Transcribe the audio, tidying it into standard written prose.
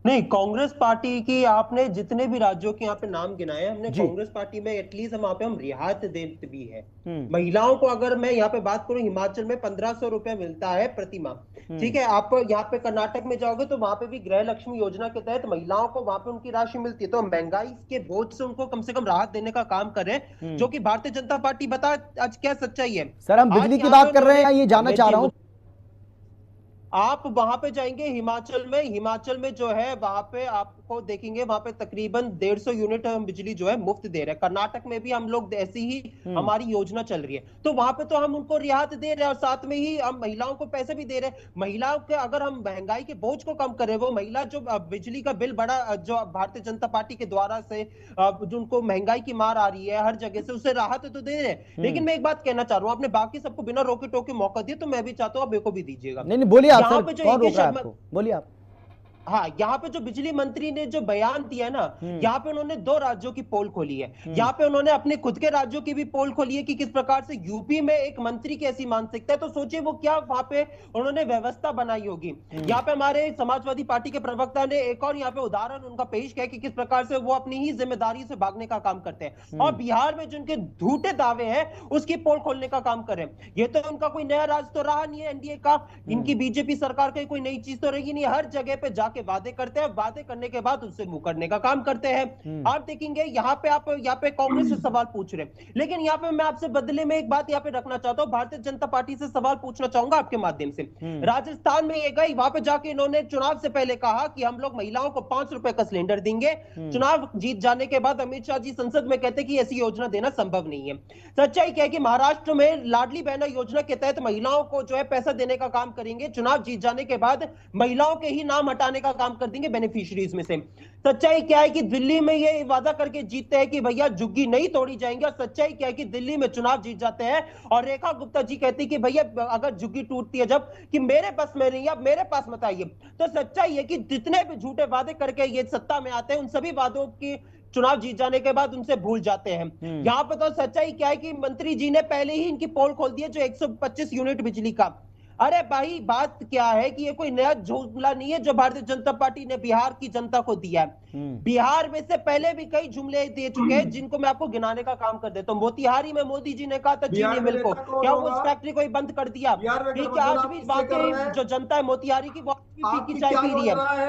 नहीं, कांग्रेस पार्टी की आपने जितने भी राज्यों के यहाँ पे नाम गिनाए, हमने जी। कांग्रेस पार्टी में एटलीस्ट हम वहां पे हम रियायत देते भी है। हम्म। महिलाओं को अगर मैं यहाँ पे बात करूं, हिमाचल में 1500 रुपए मिलता है प्रति माह। ठीक हम्म। है, आप यहाँ पे कर्नाटक में जाओगे तो वहां पे भी गृह लक्ष्मी योजना के तहत महिलाओं को वहां पे उनकी राशि मिलती है। तो महंगाई के बोझ से उनको कम से कम राहत देने का काम करें, जो हम्म। कि भारतीय जनता पार्टी बता आज क्या सच्चाई है। सर, हम आज बिजली की यहाँ पे बात कर रहे उन्होंने हैं, ये जानना चाह जी, रहा हूं। आप वहां पे जाएंगे हिमाचल में जो है वहां पे आपको देखेंगे, वहां पे तकरीबन 150 यूनिट हम बिजली जो है मुफ्त दे रहे हैं। कर्नाटक में भी हम लोग ऐसी ही हम्म। हमारी योजना चल रही है, तो वहां पे तो हम उनको रियायत दे रहे हैं और साथ में ही हम महिलाओं को पैसे भी दे रहे हैं। महिलाओं के अगर हम महंगाई के बोझ को कम करें, वो महिला जो बिजली का बिल बड़ा जो भारतीय जनता पार्टी के द्वारा से जो उनको महंगाई की मार आ रही है हर जगह से, उसे राहत तो दे रहे हैं। लेकिन हम्म। मैं एक बात कहना चाह रहा हूं, आपने बाकी सबको बिना रोके टोके मौका दिया, तो मैं भी चाहता हूं आप मेरे को भी दीजिएगा। नहीं नहीं, बोलिए आप यहाँ सर, पे जो कौन एक ही रोक रहा है शब्द, आपको? बोलिए आप। हाँ, यहाँ पे जो बिजली मंत्री ने जो बयान दिया ना, हम्म। यहाँ पे उन्होंने दो राज्यों की पोल खोली है। हम्म। यहाँ पे उन्होंने अपने खुद के राज्यों की भी पोल खोली है कि किस प्रकार से यूपी में एक मंत्री की ऐसी मानसिकता है, तो सोचिए वो क्या वहां पे उन्होंने व्यवस्था बनाई होगी। हम्म। यहाँ पे हमारे समाजवादी पार्टी के प्रवक्ता ने एक और यहाँ पे उदाहरण उनका पेश किया कि किस प्रकार से वो अपनी ही जिम्मेदारी से भागने का काम करते हैं, और हम्म। बिहार में जिनके झूठे दावे हैं उसकी पोल खोलने का काम करें। ये तो उनका कोई नया राज तो रहा नहीं है एनडीए का, हम्म। इनकी बीजेपी सरकार की कोई नई चीज तो रहेगी नहीं। हर जगह पे जाके वादे करते हैं, वादे करने के बाद उससे मुंह करने का काम करते हैं। हम्म। आप देखेंगे यहाँ पे आप यहाँ पे कांग्रेस से सवाल पूछ रहे हैं, लेकिन यहाँ पे मैं आपसे बदले में एक बात यहाँ पे रखना चाहता हूँ, भारतीय जनता पार्टी से सवाल पूछना चाहूंगा आपके माध्यम से। हम्म। राजस्थान में ये गई, वहां पे जाके इन्होंने चुनाव से पहले कहा कि हम लोग महिलाओं को 5 रुपए का सिलेंडर देंगे। हम्म। चुनाव जीत जाने के बाद अमित शाह जी संसद में कहते कि ऐसी योजना देना संभव नहीं है। सच्चाई क्या है कि महाराष्ट्र में लाडली बहना योजना के तहत महिलाओं को जो है पैसा देने का काम करेंगे, चुनाव जीत जाने के बाद महिलाओं के ही नाम हटाने का काम कर देंगे बेनिफिशियरीज में से। सच्चाई क्या है कि दिल्ली में ये वादा करके जीतते हैं कि भैया झुग्गी नहीं तोड़ी जाएंगी, और सच्चाई क्या है कि दिल्ली में चुनाव जीत जाते हैं और रेखा गुप्ता जी कहती कि भैया अगर झुग्गी टूटती है जब कि मेरे बस में नहीं, आप मेरे पास मत आइए। तो सच्चाई है कि जितने भी झूठे वादे करके ये सत्ता में आते हैं, उन सभी वादों की चुनाव जीत जाने के बाद उनसे भूल जाते हैं। हम्म। यहां पर तो सच्चाई क्या है कि मंत्री जी ने पहले ही इनकी पोल खोल दी है जो 125 यूनिट बिजली का। अरे भाई, बात क्या है कि ये कोई नया जुमला नहीं है जो भारतीय जनता पार्टी ने बिहार की जनता को दिया है। हम्म। बिहार में से पहले भी कई जुमले दे चुके हैं जिनको मैं आपको गिनाने का काम कर देता हूं। मोतिहारी में मोदी जी ने कहा था चीनी बिहार में मिल को, नेता कौन क्या वो उस होगा? फैक्ट्री को ही बंद कर दिया? बिहार में ठीक है, गठबंधन आज आप भी किससे वहां कर की रहे हैं? जो जनता है मोतिहारी की, वो आज भी फीकी आपकी चाय क्या पी रही है। योजना है?